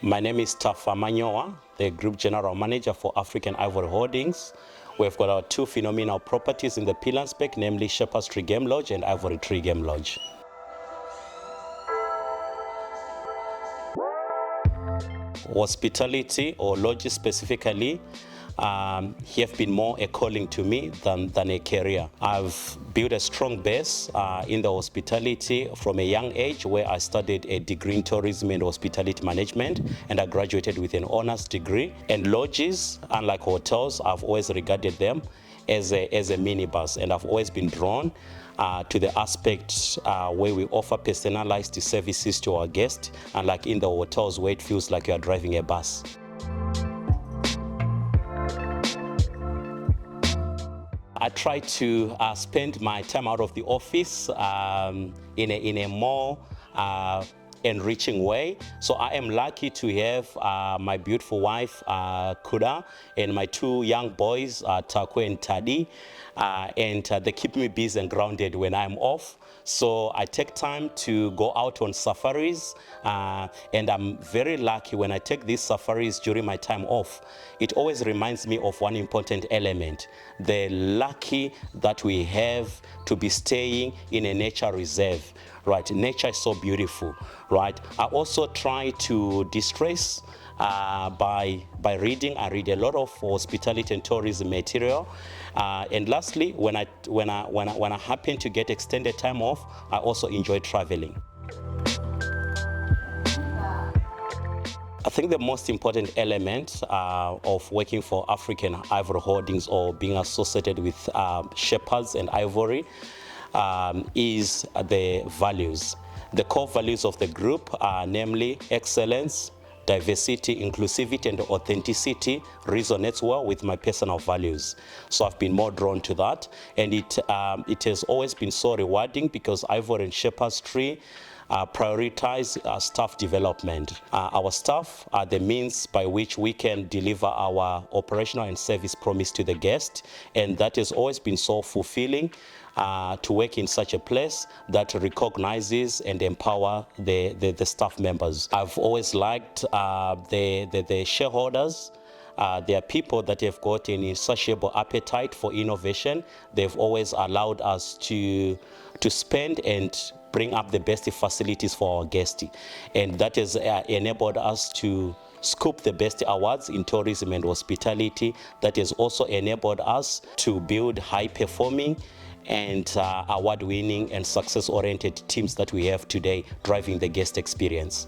My name is Tafadzwa, the Group General Manager for African Ivory Holdings. We've got our two phenomenal properties in the Pilansbeek, namely Shepherd's Tree Game Lodge and Ivory Tree Game Lodge. Hospitality, or lodges specifically, have been more a calling to me than a career. I've built a strong base in the hospitality from a young age, where I studied a degree in tourism and hospitality management, and I graduated with an honors degree. And lodges, unlike hotels, I've always regarded them as a minibus, and I've always been drawn to the aspect where we offer personalized services to our guests, unlike in the hotels where it feels like you are driving a bus. I try to spend my time out of the office in a more enriching way. So I am lucky to have my beautiful wife, Kuda, and my two young boys, Takwe and Tadi, and they keep me busy and grounded when I'm off. So I take time to go out on safaris, and I'm very lucky when I take these safaris during my time off. It always reminds me of one important element: the lucky that we have to be staying in a nature reserve. Right, nature is so beautiful, right? I also try to distress by reading. I read a lot of hospitality and tourism material, and lastly, when I happen to get extended time off, I also enjoy traveling. I think the most important element of working for African Ivory Holdings, or being associated with Shepherds and Ivory, is the values. The core values of the group are namely excellence, diversity, inclusivity, and authenticity resonates well with my personal values. So I've been more drawn to that, and it has always been so rewarding, because Ivory and Shepherd's Tree prioritize staff development. Our staff are the means by which we can deliver our operational and service promise to the guest, and that has always been so fulfilling to work in such a place that recognizes and empower the staff members. I've always liked the shareholders. They are people that have got an insatiable appetite for innovation. They've always allowed us to spend and bring up the best facilities for our guests, and that has enabled us to scoop the best awards in tourism and hospitality. That has also enabled us to build high-performing and award-winning and success-oriented teams that we have today, driving the guest experience.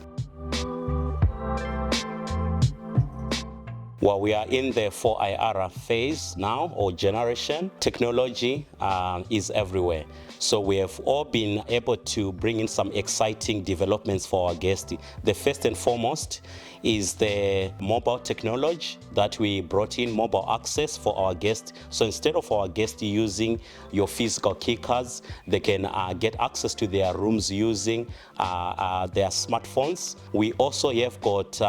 Well, we are in the 4IR phase now, or generation. Technology is everywhere. So we have all been able to bring in some exciting developments for our guests. The first and foremost is the mobile technology that we brought in, mobile access for our guests. So instead of our guests using your physical key cards, they can get access to their rooms using their smartphones. We also have got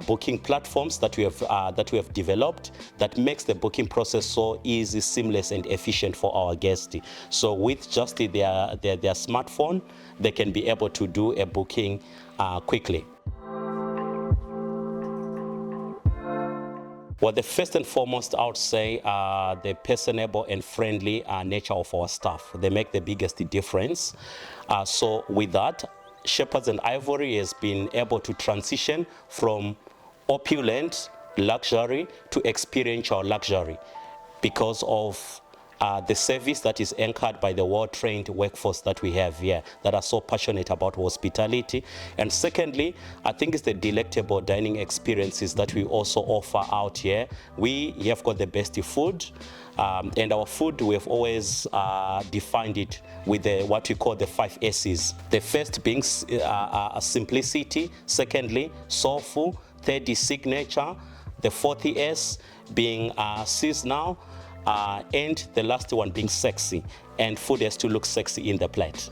booking platforms that we have developed that makes the booking process so easy, seamless, and efficient for our guests. So with just their smartphone, they can be able to do a booking quickly. Well, the first and foremost, I would say, the personable and friendly nature of our staff. They make the biggest difference. So with that, Shepherds and Ivory has been able to transition from opulent luxury to experiential luxury because of the service that is anchored by the well-trained workforce that we have here, that are so passionate about hospitality. And secondly, I think it's the delectable dining experiences that we also offer out here. We have got the best food, and our food, we have always defined it with what we call the 5 S's. The first being simplicity, secondly, soulful, third is signature, the fourth S being seasonal, and the last one being sexy, and food has to look sexy in the plate.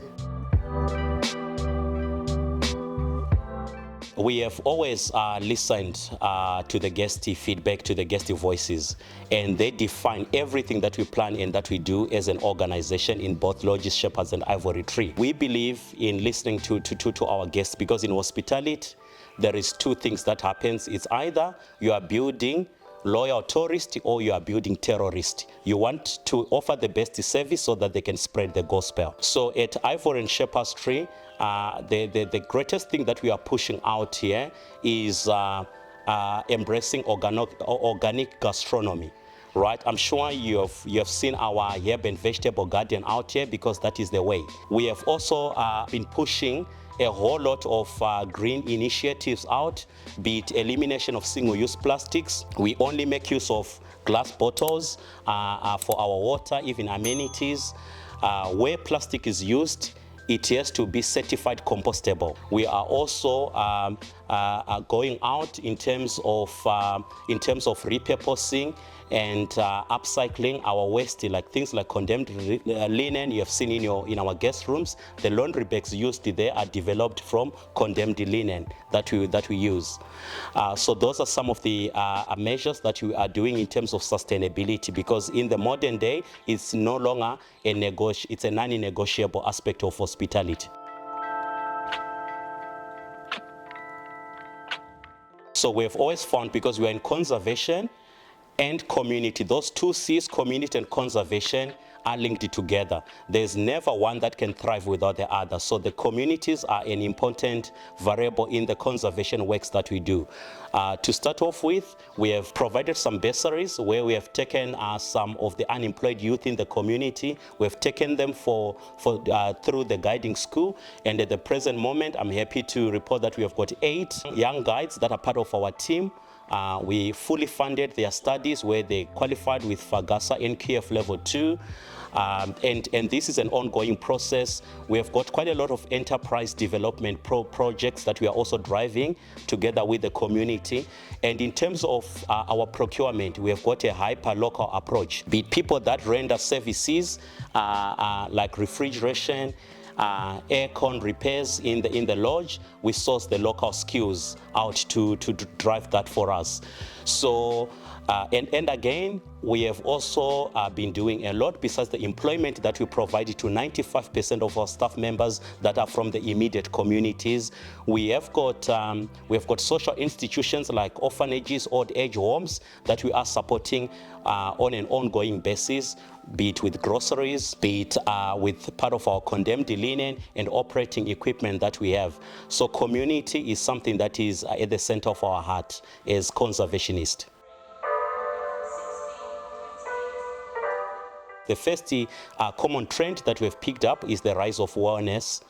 We have always listened to the guest feedback, to the guest voices, and they define everything that we plan and that we do as an organization in both lodges, Shepherds, and Ivory Tree. We believe in listening to our guests, because in hospitality, there is two things that happens. It's either you are building loyal tourist or you are building terrorist. You want to offer the best service so that they can spread the gospel. So at Ivory and Shepherd's Tree, the greatest thing that we are pushing out here is embracing organic gastronomy. Right, I'm sure you have seen our herb and vegetable garden out here, because that is the way. We have also been pushing a whole lot of green initiatives out, be it elimination of single-use plastics. We only make use of glass bottles for our water, even amenities. Where plastic is used, it has to be certified compostable. We are also going out in terms of repurposing and upcycling our waste, like things like condemned linen you have seen in our guest rooms. The laundry bags used there are developed from condemned linen that we use. So those are some of the measures that we are doing in terms of sustainability, because in the modern day, it's no longer it's a non-negotiable aspect of hospitality. So we've always found, because we are in conservation and community, those two C's, community and conservation, are linked together. There's never one that can thrive without the other. So the communities are an important variable in the conservation works that we do. To start off with, we have provided some bursaries where we have taken some of the unemployed youth in the community. We've taken them through the guiding school, and at the present moment, I'm happy to report that we have got 8 young guides that are part of our team. We fully funded their studies where they qualified with FAGASA NQF level 2. And this is an ongoing process. We have got quite a lot of enterprise development projects that we are also driving together with the community. And in terms of our procurement, we have got a hyper-local approach. Be it people that render services like refrigeration, aircon repairs in the lodge, we source the local skills out to drive that for us. So and again, we have also been doing a lot besides the employment that we provided to 95% of our staff members that are from the immediate communities. We have got social institutions like orphanages, old age homes that we are supporting on an ongoing basis, be it with groceries, be it with part of our condemned linen and operating equipment that we have. So community is something that is at the center of our heart as conservationists. The first common trend that we've picked up is the rise of wellness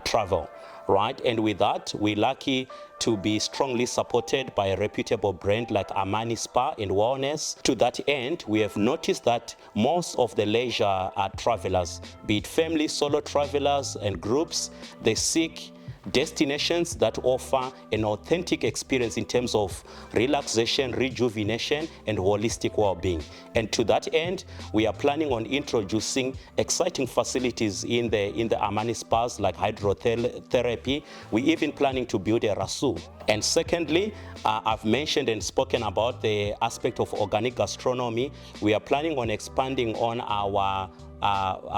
travel, right? And with that, we're lucky to be strongly supported by a reputable brand like Amani Spa and Wellness. To that end, we have noticed that most of the leisure travelers, be it family, solo travelers and groups, they seek destinations that offer an authentic experience in terms of relaxation, rejuvenation, and holistic well-being. And to that end, we are planning on introducing exciting facilities in the Amani spas like hydrotherapy. We're even planning to build a rasu. And secondly, I've mentioned and spoken about the aspect of organic gastronomy. We are planning on expanding on our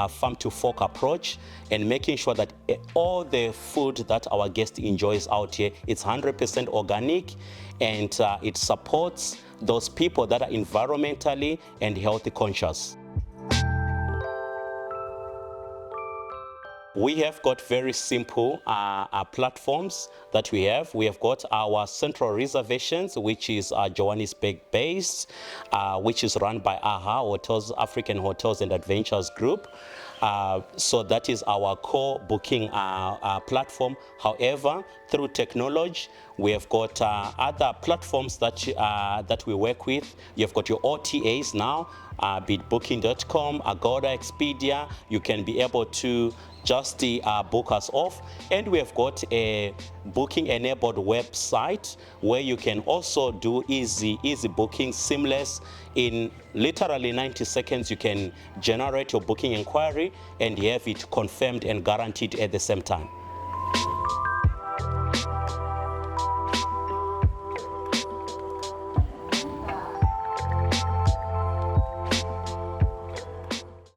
farm to fork approach and making sure that all the food that our guest enjoys out here, it's 100% organic, and it supports those people that are environmentally and health conscious. We have got very simple platforms that we have. We have got our central reservations, which is Johannesburg based, which is run by AHA Hotels, African Hotels and Adventures Group. So that is our core booking platform. However, through technology, we have got other platforms that we work with. You've got your OTAs now, be it Booking.com, Agoda, Expedia. You can be able to just book us off. And we have got a booking-enabled website where you can also do easy booking, seamless. In literally 90 seconds, you can generate your booking inquiry and have it confirmed and guaranteed at the same time.